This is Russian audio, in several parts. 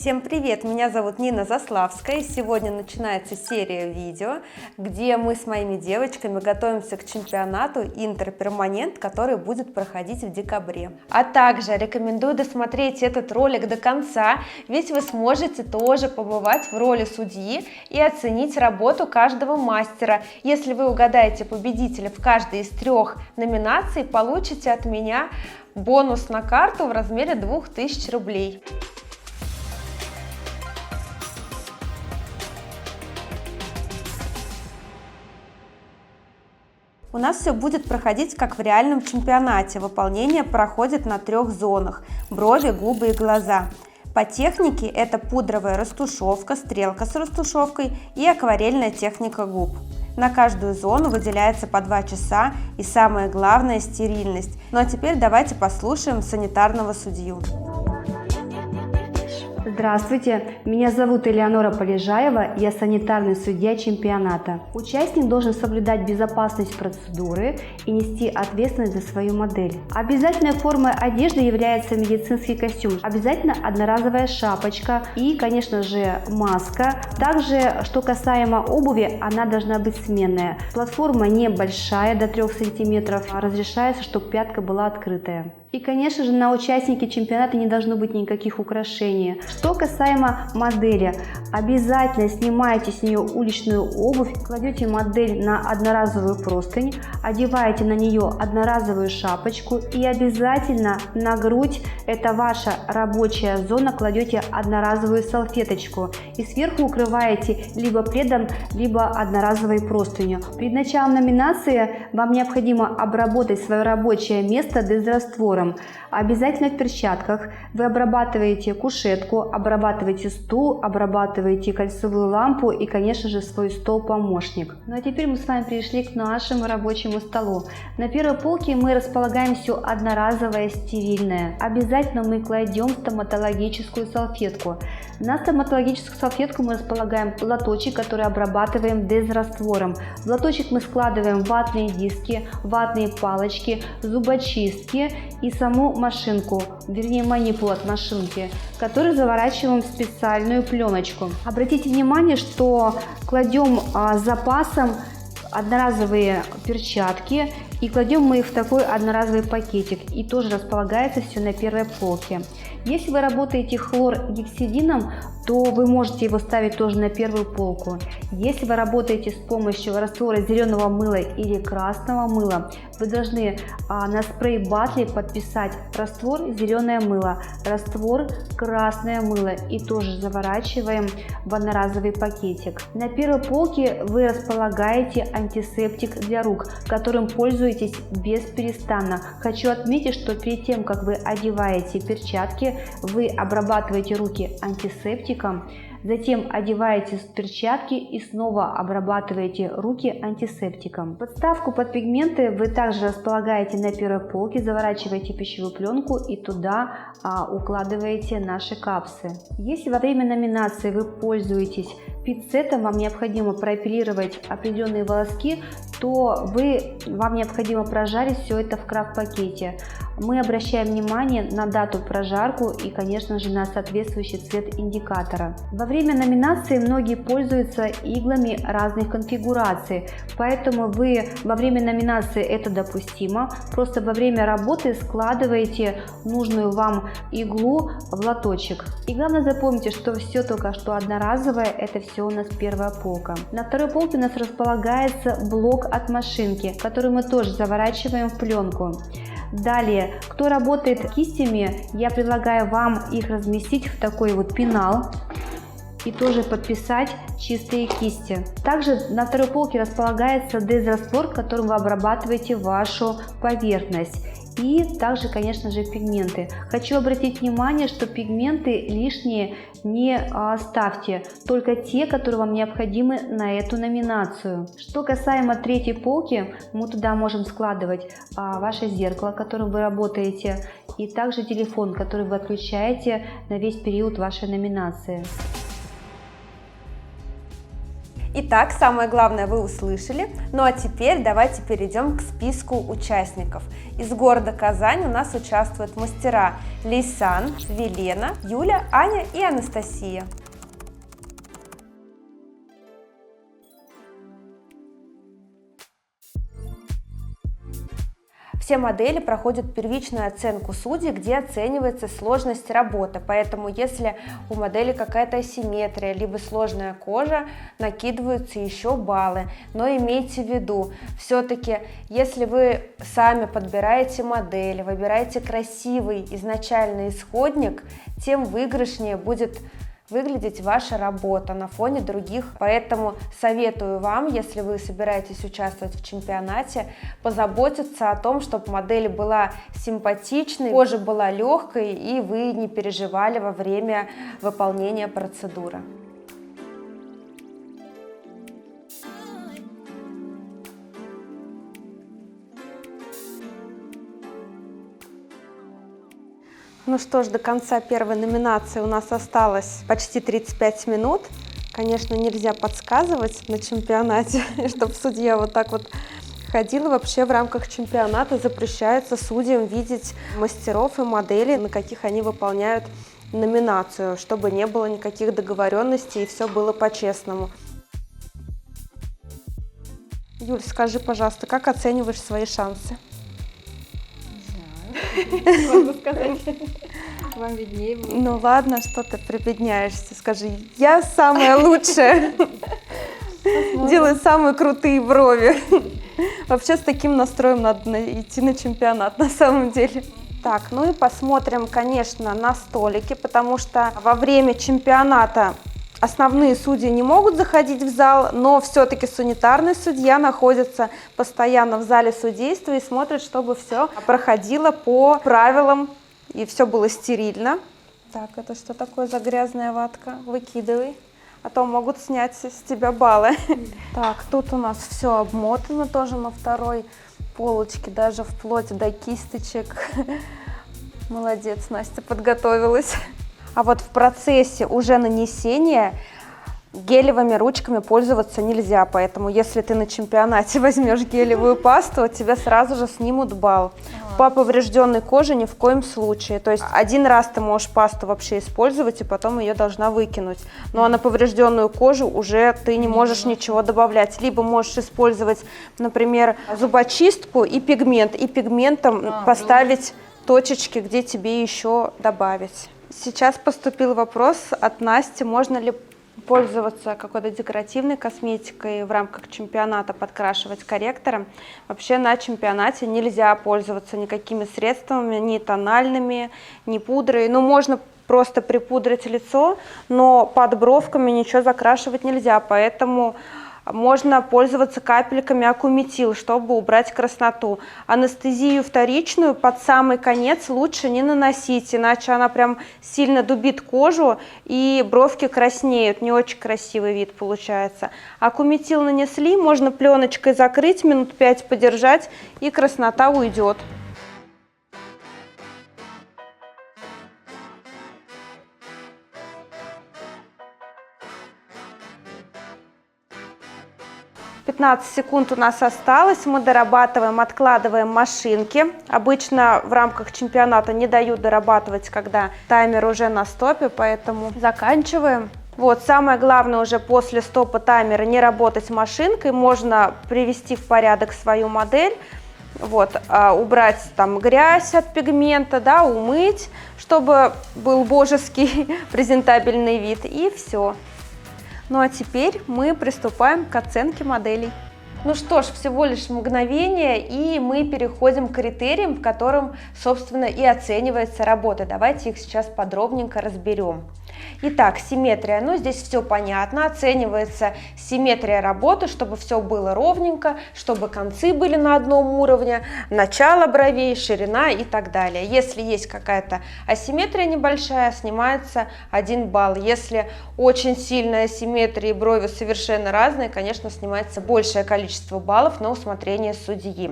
Всем привет! Меня зовут Нина Заславская, и сегодня начинается серия видео, где мы с моими девочками готовимся к чемпионату Интерперманент, который будет проходить в декабре. А также рекомендую досмотреть этот ролик до конца, ведь вы сможете тоже побывать в роли судьи и оценить работу каждого мастера. Если вы угадаете победителя в каждой из 3 номинаций, получите от меня бонус на карту в размере 2000 рублей. У нас все будет проходить как в реальном чемпионате. Выполнение проходит на 3 зонах – брови, губы и глаза. По технике это пудровая растушевка, стрелка с растушевкой и акварельная техника губ. На каждую зону выделяется по 2 часа и самое главное – стерильность. Ну а теперь давайте послушаем санитарного судью. Здравствуйте, меня зовут Элеонора Полежаева, я санитарный судья чемпионата. Участник должен соблюдать безопасность процедуры и нести ответственность за свою модель. Обязательной формой одежды является медицинский костюм, обязательно одноразовая шапочка и, конечно же, маска. Также, что касаемо обуви, она должна быть сменная. Платформа небольшая, до 3 см, разрешается, чтобы пятка была открытая. И, конечно же, на участнике чемпионата не должно быть никаких украшений. Что касаемо модели, обязательно снимайте с нее уличную обувь, кладете модель на одноразовую простынь, одеваете на нее одноразовую шапочку и обязательно на грудь, это ваша рабочая зона, кладете одноразовую салфеточку и сверху укрываете либо пледом, либо одноразовой простынью. Перед началом номинации вам необходимо обработать свое рабочее место дезраствором. Обязательно в перчатках вы обрабатываете кушетку, обрабатываете стул, обрабатываете кольцевую лампу и, конечно же, свой стол-помощник. Ну а теперь мы с вами перешли к нашему рабочему столу. На первой полке мы располагаем все одноразовое, стерильное. Обязательно мы кладем стоматологическую салфетку. На стоматологическую салфетку мы располагаем лоточек, который обрабатываем дезраствором. В лоточек мы складываем ватные диски, ватные палочки, зубочистки и саму машинку, вернее манипул от машинки, которую заворачиваем в специальную пленочку. Обратите внимание, что кладем с запасом одноразовые перчатки и кладем мы их в такой одноразовый пакетик, и тоже располагается все на первой полке. Если вы работаете хлоргексидином, то вы можете его ставить тоже на первую полку. Если вы работаете с помощью раствора зеленого мыла или красного мыла, вы должны на спрей-батле подписать раствор зеленое мыло, раствор красное мыло и тоже заворачиваем в одноразовый пакетик. На первой полке вы располагаете антисептик для рук, которым пользуетесь бесперестанно. Хочу отметить, что перед тем, как вы одеваете перчатки, вы обрабатываете руки антисептиком, затем одеваете перчатки и снова обрабатываете руки антисептиком. Подставку под пигменты вы также располагаете на первой полке, заворачиваете пищевую пленку и туда укладываете наши капсы. Если во время номинации вы пользуетесь пинцетом, вам необходимо проэпилировать определенные волоски, то вам необходимо прожарить все это в крафт-пакете. Мы обращаем внимание на дату прожарку и, конечно же, на соответствующий цвет индикатора. Во время номинации многие пользуются иглами разных конфигураций, поэтому вы во время номинации это допустимо. Просто во время работы складываете нужную вам иглу в лоточек. И главное запомните, что все только что одноразовое, это все у нас первая полка. На второй полке у нас располагается блок от машинки, который мы тоже заворачиваем в пленку. Далее, кто работает кистями, я предлагаю вам их разместить в такой вот пенал и тоже подписать чистые кисти. Также на второй полке располагается дезраствор, которым вы обрабатываете вашу поверхность. И также, конечно же, пигменты. Хочу обратить внимание, что пигменты лишние не ставьте, только те, которые вам необходимы на эту номинацию. Что касаемо третьей полки, мы туда можем складывать ваше зеркало, которым вы работаете, и также телефон, который вы отключаете на весь период вашей номинации. Итак, самое главное вы услышали. Ну а теперь давайте перейдем к списку участников. Из города Казань у нас участвуют мастера Лейсан, Велена, Юля, Аня и Анастасия. Все модели проходят первичную оценку судей, где оценивается сложность работы, поэтому если у модели какая-то асимметрия, либо сложная кожа, накидываются еще баллы. Но имейте в виду, все-таки, если вы сами подбираете модель, выбираете красивый изначальный исходник, тем выигрышнее будет выглядеть ваша работа на фоне других. Поэтому советую вам, если вы собираетесь участвовать в чемпионате, позаботиться о том, чтобы модель была симпатичной, кожа была легкой и вы не переживали во время выполнения процедуры. Ну что ж, до конца первой номинации у нас осталось почти 35 минут. Конечно, нельзя подсказывать на чемпионате, чтобы судья вот так вот ходил. Вообще в рамках чемпионата запрещается судьям видеть мастеров и моделей, на каких они выполняют номинацию, чтобы не было никаких договоренностей и все было по-честному. Юль, скажи, пожалуйста, как оцениваешь свои шансы? Могу сказать, вам виднее будет. Ну ладно, что ты прибедняешься, скажи, я самая лучшая, делаю самые крутые брови. Вообще с таким настроем надо идти на чемпионат на самом деле. Так, ну и посмотрим, конечно, на столики, потому что во время чемпионата основные судьи не могут заходить в зал, но все-таки санитарный судья находится постоянно в зале судейства и смотрит, чтобы все проходило по правилам и все было стерильно. Так, это что такое за грязная ватка? Выкидывай, а то могут снять с тебя баллы. Так, тут у нас все обмотано тоже на второй полочке, даже вплоть до кисточек. Молодец, Настя подготовилась. А вот в процессе уже нанесения гелевыми ручками пользоваться нельзя, поэтому если ты на чемпионате возьмешь гелевую пасту, тебе сразу же снимут балл. По поврежденной коже ни в коем случае. То есть один раз ты можешь пасту вообще использовать и потом ее должна выкинуть. Ну а на поврежденную кожу уже ты не можешь ничего добавлять. Либо можешь использовать, например, зубочистку и пигментом поставить точечки, где тебе еще добавить. Сейчас поступил вопрос от Насти, можно ли пользоваться какой-то декоративной косметикой в рамках чемпионата, подкрашивать корректором. Вообще на чемпионате нельзя пользоваться никакими средствами, ни тональными, ни пудрой. Ну, можно просто припудрить лицо, но под бровками ничего закрашивать нельзя, поэтому можно пользоваться капельками акуметил, чтобы убрать красноту. Анестезию вторичную под самый конец лучше не наносить, иначе она прям сильно дубит кожу и бровки краснеют. Не очень красивый вид получается. Акуметил нанесли, можно пленочкой закрыть, минут 5 подержать, и краснота уйдет. «15 секунд у нас осталось, мы дорабатываем, откладываем машинки. Обычно в рамках чемпионата не дают дорабатывать, когда таймер уже на стопе, поэтому заканчиваем. Вот, самое главное уже после стопа таймера не работать машинкой, можно привести в порядок свою модель. Вот, убрать там грязь от пигмента, да, умыть, чтобы был божеский презентабельный вид, и все. Ну а теперь мы приступаем к оценке моделей. Ну что ж, всего лишь мгновение, и мы переходим к критериям, в котором, собственно, и оценивается работа. Давайте их сейчас подробненько разберем. Итак, симметрия. Ну, здесь все понятно. Оценивается симметрия работы, чтобы все было ровненько, чтобы концы были на одном уровне, начало бровей, ширина и так далее. Если есть какая-то асимметрия небольшая, снимается 1 балл. Если очень сильная асимметрия и брови совершенно разные, конечно, снимается большее количество баллов на усмотрение судьи.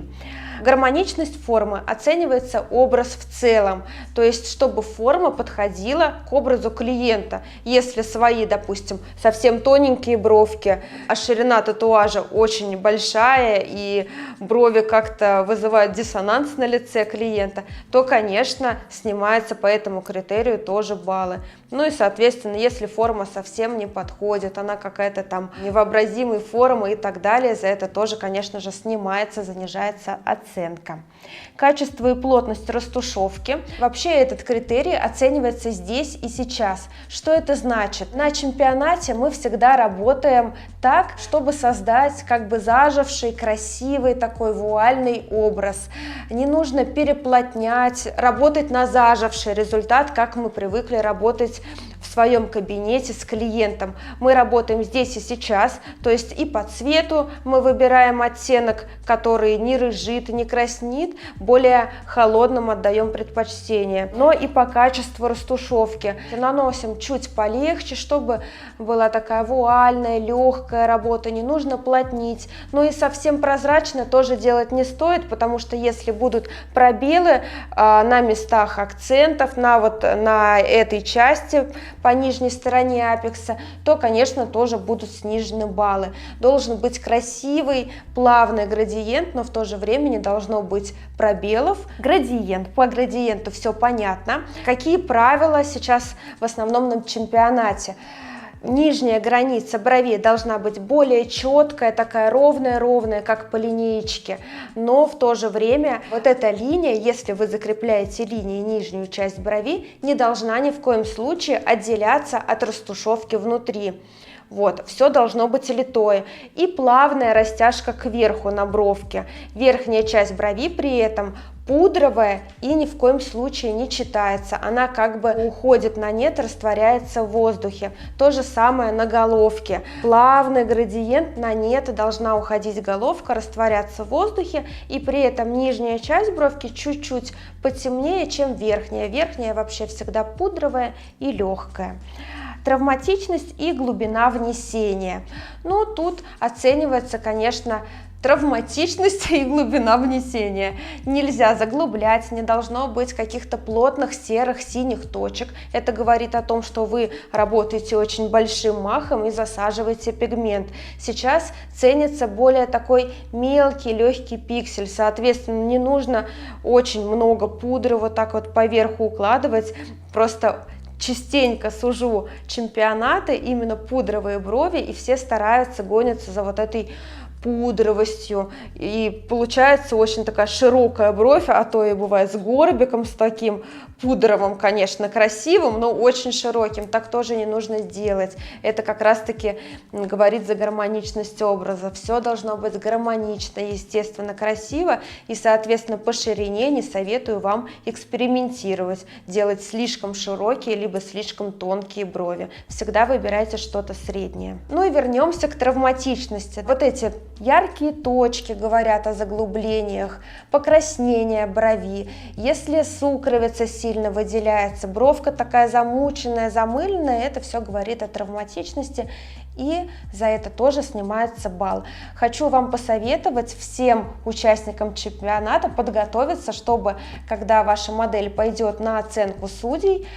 Гармоничность формы оценивается образ в целом, то есть чтобы форма подходила к образу клиента. Если свои, допустим, совсем тоненькие бровки, а ширина татуажа очень большая и брови как-то вызывают диссонанс на лице клиента, то, конечно, снимается по этому критерию тоже баллы. Ну и, соответственно, если форма совсем не подходит, она какая-то там невообразимой формы и так далее, за это тоже, конечно же, снимается, занижается оценка. Качество и плотность растушевки. Вообще этот критерий оценивается здесь и сейчас. Что это значит? На чемпионате мы всегда работаем так, чтобы создать как бы заживший, красивый такой вуальный образ. Не нужно переплотнять, работать на заживший результат, как мы привыкли работать в своем кабинете с клиентом. Мы работаем здесь и сейчас, то есть и по цвету мы выбираем оттенок, который не рыжит, не краснит, более холодным отдаем предпочтение. Но и по качеству растушевки наносим чуть полегче, чтобы была такая вуальная, легкая работа, не нужно плотнить. Ну и совсем прозрачно тоже делать не стоит, потому что если будут пробелы на местах акцентов, на этой части, по нижней стороне апекса, то, конечно, тоже будут снижены баллы. Должен быть красивый, плавный градиент, но в то же время не должно быть пробелов. Градиент. По градиенту все понятно. Какие правила сейчас в основном на чемпионате? Нижняя граница бровей должна быть более четкая, такая ровная, как по линеечке, но в то же время вот эта линия, если вы закрепляете линией нижнюю часть брови, не должна ни в коем случае отделяться от растушевки внутри. Вот, все должно быть литое. И плавная растяжка кверху на бровке. Верхняя часть брови при этом пудровая и ни в коем случае не читается. Она как бы уходит на нет, растворяется в воздухе. То же самое на головке. Плавный градиент на нет, должна уходить головка, растворяться в воздухе. И при этом нижняя часть бровки чуть-чуть потемнее, чем верхняя. Верхняя вообще всегда пудровая и легкая. Травматичность и глубина внесения. Ну, тут оценивается, конечно, травматичность и глубина внесения. Нельзя заглублять, не должно быть каких-то плотных серых, синих точек. Это говорит о том, что вы работаете очень большим махом и засаживаете пигмент. Сейчас ценится более такой мелкий, легкий пиксель. Соответственно, не нужно очень много пудры вот так вот поверху укладывать. Просто частенько сужу чемпионаты, именно пудровые брови, и все стараются, гонятся за вот этой пудровостью, и получается очень такая широкая бровь, а то и бывает с горбиком, с таким пудровым, конечно, красивым, но очень широким. Так тоже не нужно делать. Это как раз-таки говорит за гармоничность образа. Все должно быть гармонично, естественно, красиво, и, соответственно, по ширине не советую вам экспериментировать, делать слишком широкие либо слишком тонкие брови. Всегда выбирайте что-то среднее. Ну и вернемся к травматичности. Вот эти яркие точки говорят о заглублениях, покраснение брови. Если сукровица сильно выделяется, бровка такая замученная, замыленная, это все говорит о травматичности, и за это тоже снимается балл. Хочу вам посоветовать всем участникам чемпионата подготовиться, чтобы, когда ваша модель пойдет на оценку судей,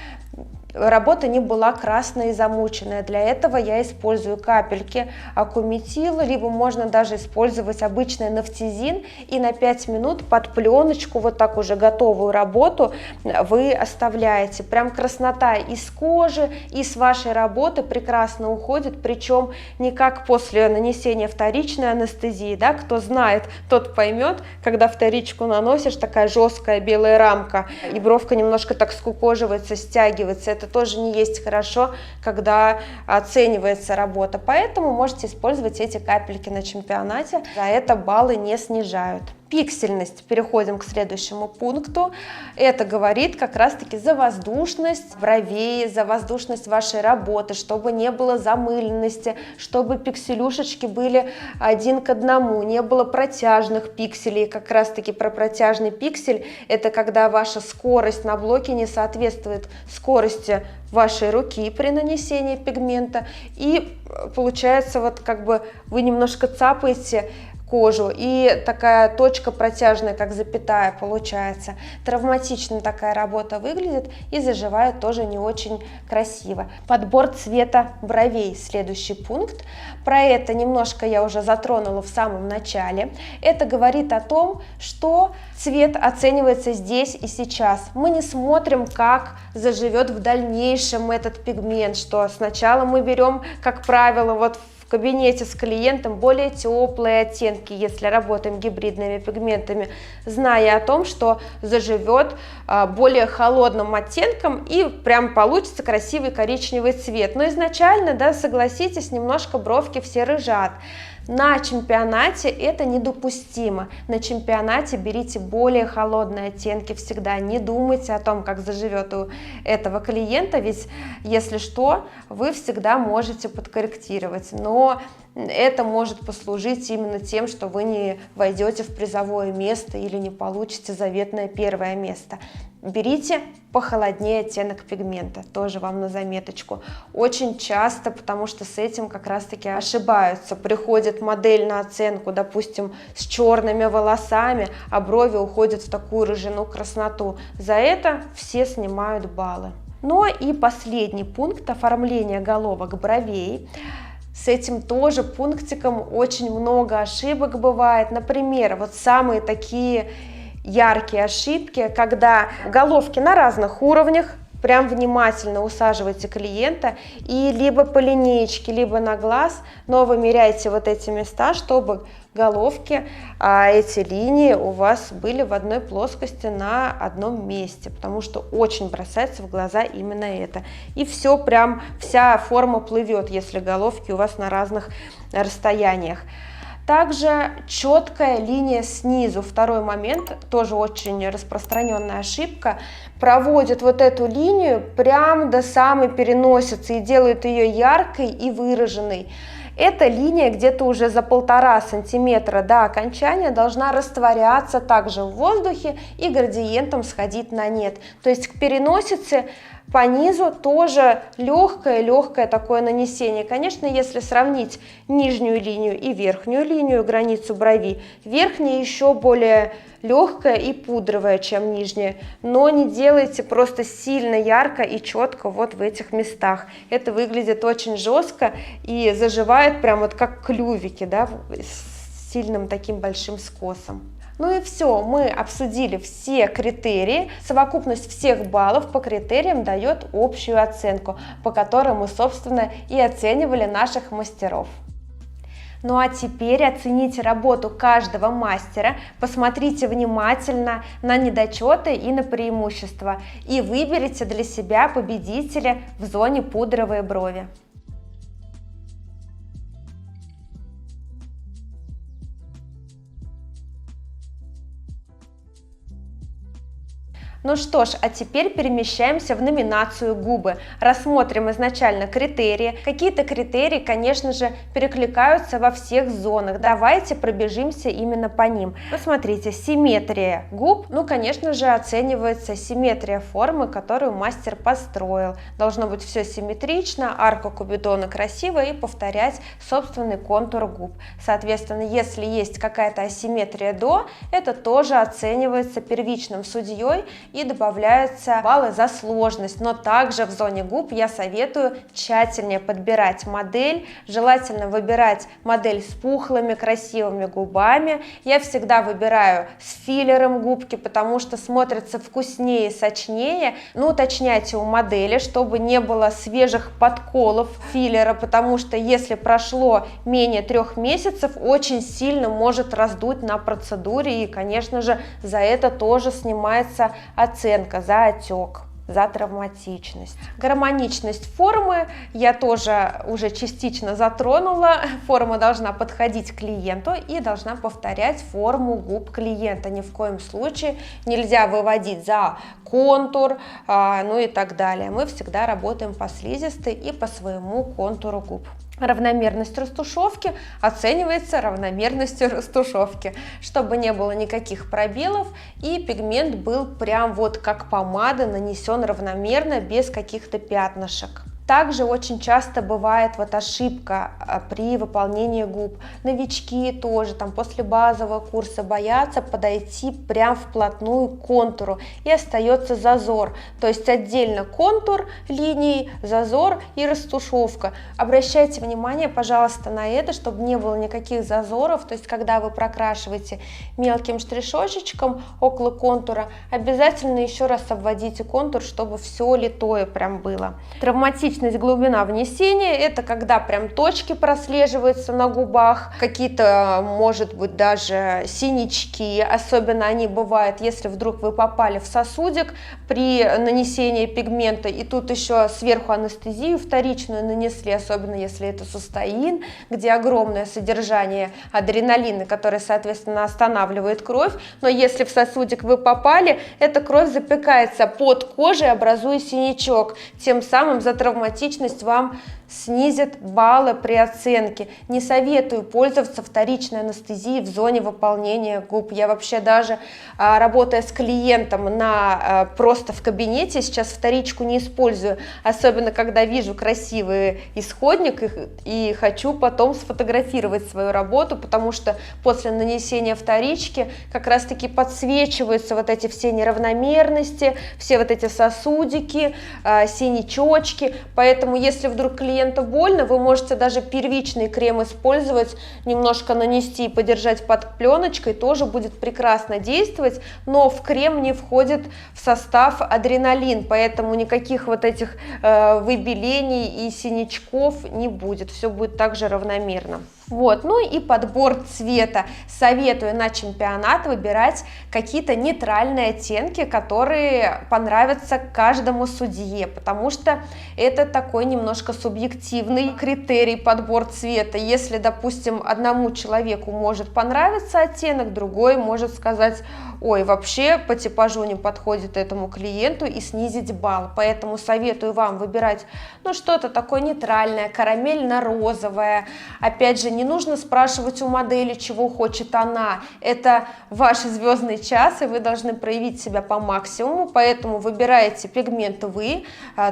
работа не была красная и замученная. Для этого я использую капельки акуметила, либо можно даже использовать обычный нафтизин, и на 5 минут под пленочку вот так уже готовую работу вы оставляете. Прям краснота из кожи и с вашей работы прекрасно уходит, причем не как после нанесения вторичной анестезии, да, кто знает, тот поймет, когда вторичку наносишь, такая жесткая белая рамка, и бровка немножко так скукоживается, стягивается. Это тоже не есть хорошо, когда оценивается работа. Поэтому можете использовать эти капельки на чемпионате. За это баллы не снижают. Пиксельность. Переходим к следующему пункту. Это говорит как раз-таки за воздушность бровей, за воздушность вашей работы, чтобы не было замыленности, чтобы пикселюшечки были один к одному, не было протяжных пикселей. Как раз-таки про протяжный пиксель — это когда ваша скорость на блоке не соответствует скорости вашей руки при нанесении пигмента, и получается вот как бы вы немножко цапаете кожу, и такая точка протяжная, как запятая получается. Травматично такая работа выглядит и заживает тоже не очень красиво. Подбор цвета бровей, следующий пункт. Про это немножко я уже затронула в самом начале. Это говорит о том, что цвет оценивается здесь и сейчас. Мы не смотрим, как заживет в дальнейшем этот пигмент, что сначала мы берем, как правило, вот в кабинете с клиентом более теплые оттенки, если работаем гибридными пигментами, зная о том, что заживет более холодным оттенком и прям получится красивый коричневый цвет. Но изначально, да, согласитесь, немножко бровки все рыжат. На чемпионате это недопустимо. На чемпионате берите более холодные оттенки всегда. Не думайте о том, как заживет у этого клиента, ведь если что, вы всегда можете подкорректировать. Но это может послужить именно тем, что вы не войдете в призовое место или не получите заветное первое место. Берите похолоднее оттенок пигмента, тоже вам на заметочку. Очень часто, потому что с этим как раз-таки ошибаются. Приходит модель на оценку, допустим, с черными волосами, а брови уходят в такую рыжину, красноту. За это все снимают баллы. Ну и последний пункт — оформление головок бровей. С этим тоже пунктиком очень много ошибок бывает. Например, вот самые такие яркие ошибки, когда головки на разных уровнях, прям внимательно усаживайте клиента и либо по линеечке, либо на глаз, но вымеряйте вот эти места, чтобы головки, эти линии у вас были в одной плоскости на одном месте, потому что очень бросается в глаза именно это. И все прям, вся форма плывет, если головки у вас на разных расстояниях. Также четкая линия снизу. Второй момент, тоже очень распространенная ошибка. Проводят вот эту линию прямо до самой переносицы и делают ее яркой и выраженной. Эта линия где-то уже за 1,5 сантиметра до окончания должна растворяться также в воздухе и градиентом сходить на нет. То есть к переносице по низу тоже легкое такое нанесение. Конечно, если сравнить нижнюю линию и верхнюю линию, границу брови, верхняя еще более легкая и пудровая, чем нижняя, но не делайте просто сильно ярко и четко вот в этих местах. Это выглядит очень жестко и заживает прям вот как клювики, да, с сильным таким большим скосом. Ну и все, мы обсудили все критерии. Совокупность всех баллов по критериям дает общую оценку, по которой мы, собственно, и оценивали наших мастеров. Ну а теперь оцените работу каждого мастера, посмотрите внимательно на недочеты и на преимущества и выберите для себя победителя в зоне пудровые брови. Ну что ж, а теперь перемещаемся в номинацию «Губы». Рассмотрим изначально критерии. Какие-то критерии, конечно же, перекликаются во всех зонах. Давайте пробежимся именно по ним. Посмотрите, симметрия губ. Ну, конечно же, оценивается симметрия формы, которую мастер построил. Должно быть все симметрично, арка купидона красивая и повторять собственный контур губ. Соответственно, если есть какая-то асимметрия до, это тоже оценивается первичным судьей и добавляются баллы за сложность. Но также в зоне губ я советую тщательнее подбирать модель, желательно выбирать модель с пухлыми красивыми губами. Я всегда выбираю с филлером губки, потому что смотрится вкуснее и сочнее. Но уточняйте у модели, чтобы не было свежих подколов филлера, потому что если прошло менее 3 месяцев, очень сильно может раздуть на процедуре, и, конечно же, за это тоже снимается оценка, за отек, за травматичность. Гармоничность формы я тоже уже частично затронула. Форма должна подходить клиенту и должна повторять форму губ клиента. Ни в коем случае нельзя выводить за контур, ну и так далее. Мы всегда работаем по слизистой и по своему контуру губ. Равномерность растушевки оценивается равномерностью растушевки, чтобы не было никаких пробелов и пигмент был прям вот как помада нанесен равномерно, без каких-то пятнышек. Также очень часто бывает вот ошибка при выполнении губ. Новички тоже там после базового курса боятся подойти прям вплотную к контуру, и остается зазор. То есть отдельно контур линий, зазор и растушевка. Обращайте внимание, пожалуйста, на это, чтобы не было никаких зазоров. То есть когда вы прокрашиваете мелким штришочком около контура, обязательно еще раз обводите контур, чтобы все литое прям было. Травматичность, глубина внесения — это когда прям точки прослеживаются на губах, какие-то, может быть, даже синячки, особенно они бывают, если вдруг вы попали в сосудик при нанесении пигмента, и тут еще сверху анестезию вторичную нанесли, особенно если это цистеин, где огромное содержание адреналина, который, соответственно, останавливает кровь, но если в сосудик вы попали, эта кровь запекается под кожей, образуя синячок, тем самым за травматичность вам снизит баллы при оценке. Не советую пользоваться вторичной анестезией в зоне выполнения губ. Я вообще даже, работая с клиентом просто в кабинете, сейчас вторичку не использую, особенно когда вижу красивый исходник и хочу потом сфотографировать свою работу, потому что после нанесения вторички как раз-таки подсвечиваются вот эти все неравномерности, все вот эти сосудики, синячочки. Поэтому если вдруг клиенту больно, вы можете даже первичный крем использовать, немножко нанести и подержать под пленочкой, тоже будет прекрасно действовать, но в крем не входит в состав адреналин, поэтому никаких вот этих выбелений и синячков не будет, все будет также равномерно. Вот, ну и подбор цвета. Советую на чемпионат выбирать какие-то нейтральные оттенки, которые понравятся каждому судье, потому что это такой немножко субъективный критерий подбор цвета. Если, допустим, одному человеку может понравиться оттенок, другой может сказать: ой, вообще по типажу не подходит этому клиенту, и снизить балл. Поэтому советую вам выбирать, ну, что-то такое нейтральное, карамельно-розовое. Опять же, не нужно спрашивать у модели, чего хочет она. Это ваш звездный час, и вы должны проявить себя по максимуму. Поэтому выбираете пигмент вы,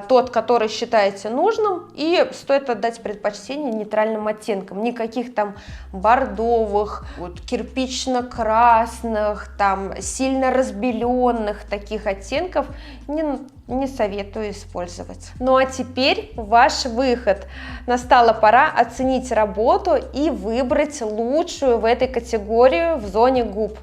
тот, который считаете нужным, и стоит отдать предпочтение нейтральным оттенкам. Никаких там бордовых, вот, кирпично-красных, там сильно разбеленных таких оттенков не советую использовать. Ну а теперь ваш выход. Настала пора оценить работу и выбрать лучшую в этой категории в зоне губ.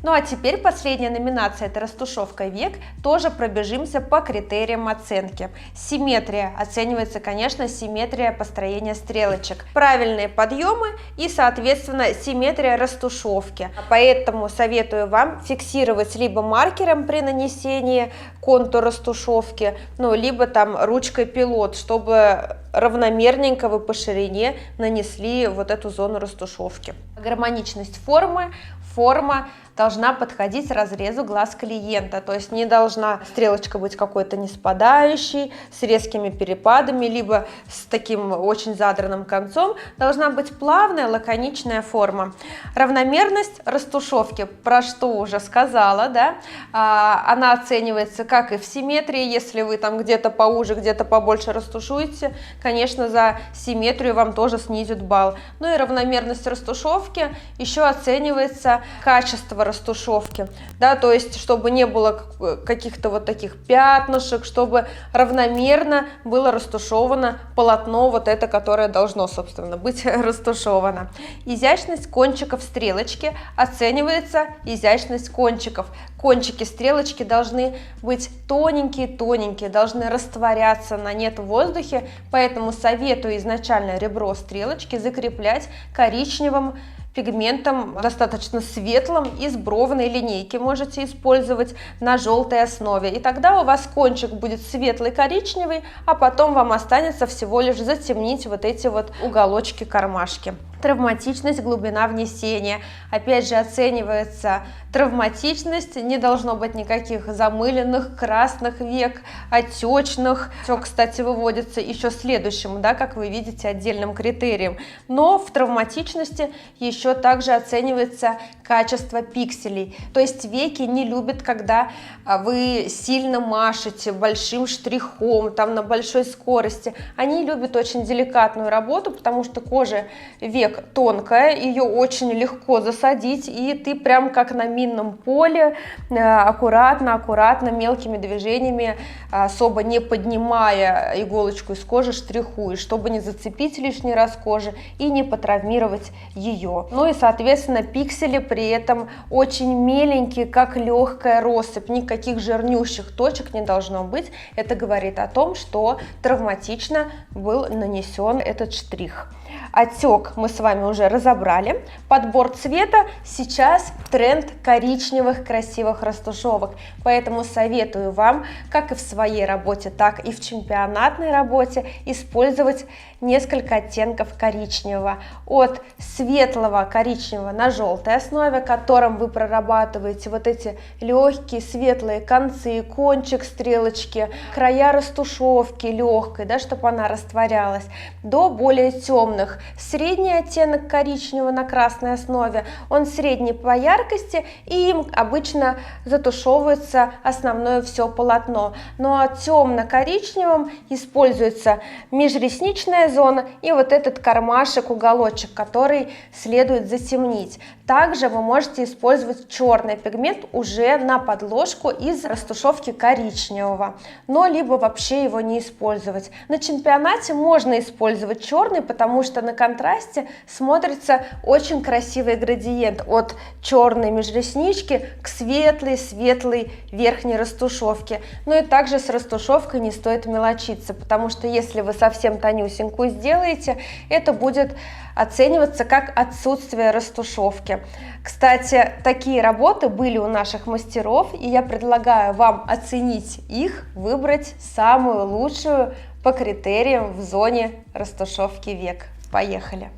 Ну а теперь последняя номинация — это растушевка век. Тоже пробежимся по критериям оценки. Симметрия. Оценивается, конечно, симметрия построения стрелочек. Правильные подъемы и, соответственно, симметрия растушевки. Поэтому советую вам фиксировать либо маркером при нанесении контур растушевки, ну, либо там ручкой пилот, чтобы равномерненько вы по ширине нанесли вот эту зону растушевки. Гармоничность формы. Форма должна подходить разрезу глаз клиента, то есть не должна стрелочка быть какой-то не спадающей, с резкими перепадами, либо с таким очень задранным концом. Должна быть плавная, лаконичная форма. Равномерность растушевки, про что уже сказала, да, она оценивается как и в симметрии. Если вы там где-то поуже, где-то побольше растушуете, конечно, за симметрию вам тоже снизят балл. Ну и равномерность растушевки еще оценивается качество растушевки, да, то есть чтобы не было каких-то вот таких пятнышек, чтобы равномерно было растушевано полотно вот это, которое должно, собственно, быть растушевано. Изящность кончиков стрелочки. Оценивается изящность кончиков. Кончики стрелочки должны быть тоненькие-тоненькие, должны растворяться на нет в воздухе, поэтому советую изначально ребро стрелочки закреплять коричневым пигментом, достаточно светлым, из бровной линейки можете использовать на желтой основе. И тогда у вас кончик будет светлый коричневый, а потом вам останется всего лишь затемнить вот эти вот уголочки, кармашки. Травматичность, глубина внесения. Опять же, оценивается травматичность, не должно быть никаких замыленных, красных век, отечных. Все, кстати, выводится еще следующим, да, как вы видите, отдельным критерием. Но в травматичности еще также оценивается качество пикселей. То есть веки не любят, когда вы сильно машете большим штрихом, там на большой скорости. Они любят очень деликатную работу, потому что кожа век тонкая, ее очень легко засадить, и ты прям как на минном поле, аккуратно, мелкими движениями, особо не поднимая иголочку из кожи, штрихуешь, чтобы не зацепить лишний раз кожи и не потравмировать ее. Ну и, соответственно, пиксели при этом очень меленькие, как легкая россыпь, никаких жирнющих точек не должно быть. Это говорит о том, что травматично был нанесен этот штрих. Отек мы с вами уже разобрали. Подбор цвета. Сейчас тренд коричневых красивых растушевок. Поэтому советую вам, как и в своей работе, так и в чемпионатной работе, использовать несколько оттенков коричневого. От светлого коричневого на желтой основе, которым вы прорабатываете вот эти легкие светлые концы, кончик стрелочки, края растушевки легкой, да, чтобы она растворялась, до более темных. Средний оттенок коричневого на красной основе, он средний по яркости, и им обычно затушевывается основное все полотно. Ну а темно-коричневым используется межресничная зона и вот этот кармашек, уголочек, который следует затемнить. Также вы можете использовать черный пигмент уже на подложку из растушевки коричневого, но либо вообще его не использовать. На чемпионате можно использовать черный, потому что на контрасте смотрится очень красивый градиент от черной межреснички к светлой верхней растушевке. Ну и также с растушевкой не стоит мелочиться, потому что если вы совсем тонюсенькую сделаете, это будет оцениваться как отсутствие растушевки. Кстати, такие работы были у наших мастеров, и я предлагаю вам оценить их, выбрать самую лучшую по критериям в зоне растушевки век. Поехали!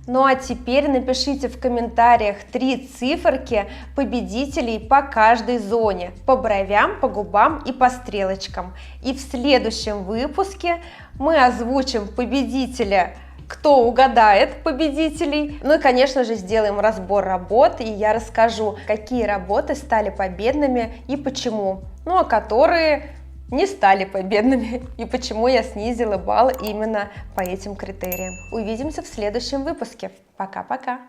Ну а теперь напишите в комментариях 3 циферки победителей по каждой зоне, по бровям, по губам и по стрелочкам. И в следующем выпуске мы озвучим победителя, кто угадает победителей. Ну и, конечно же, сделаем разбор работ, и я расскажу, какие работы стали победными и почему. Ну а которые не стали победными и почему я снизила балл именно по этим критериям. Увидимся в следующем выпуске. Пока-пока!